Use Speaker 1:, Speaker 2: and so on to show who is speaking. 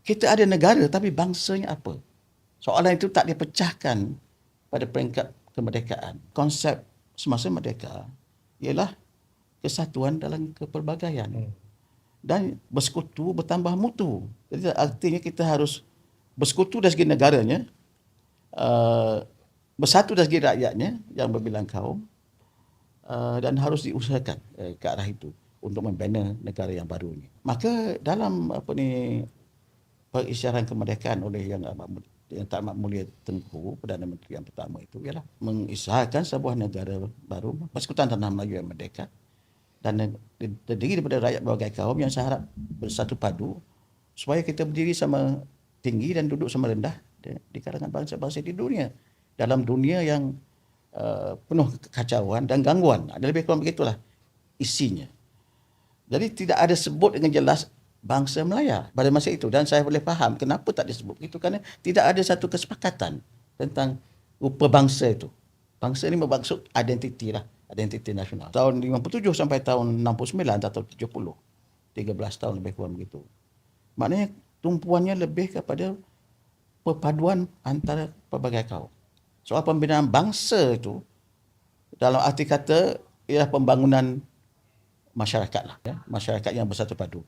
Speaker 1: kita ada negara tapi bangsanya apa? Soalan itu tak dipecahkan pada peringkat kemerdekaan. Konsep semasa merdeka ialah kesatuan dalam kepelbagaian dan bersekutu bertambah mutu. Jadi artinya kita harus bersekutu dari segi negaranya, bersatu dari segi rakyatnya yang berbilang kaum, dan harus diusahakan ke arah itu untuk membina negara yang baru ini. Maka dalam pengisytiharan kemerdekaan oleh yang Tak Amat Mulia Tengku, Perdana Menteri yang pertama itu ialah mengisytiharkan sebuah negara baru, Persekutuan Tanah Melayu yang merdeka dan terdiri daripada rakyat berbagai kaum yang seharap bersatu padu supaya kita berdiri sama tinggi dan duduk sama rendah di kalangan bangsa-bangsa di dunia, dalam dunia yang penuh kekacauan dan gangguan. Ada lebih kurang begitulah isinya. Jadi tidak ada sebut dengan jelas bangsa Melaya pada masa itu, dan saya boleh faham kenapa tak disebut begitu, kerana tidak ada satu kesepakatan tentang rupa bangsa itu. Bangsa ini bermaksud identiti lah, identiti nasional. Tahun 57 sampai tahun 69 atau 70, 13 tahun lebih kurang begitu. Maknanya tumpuannya lebih kepada perpaduan antara pelbagai kaum. Soal pembinaan bangsa itu dalam arti kata ialah pembangunan masyarakat lah, masyarakat yang bersatu padu.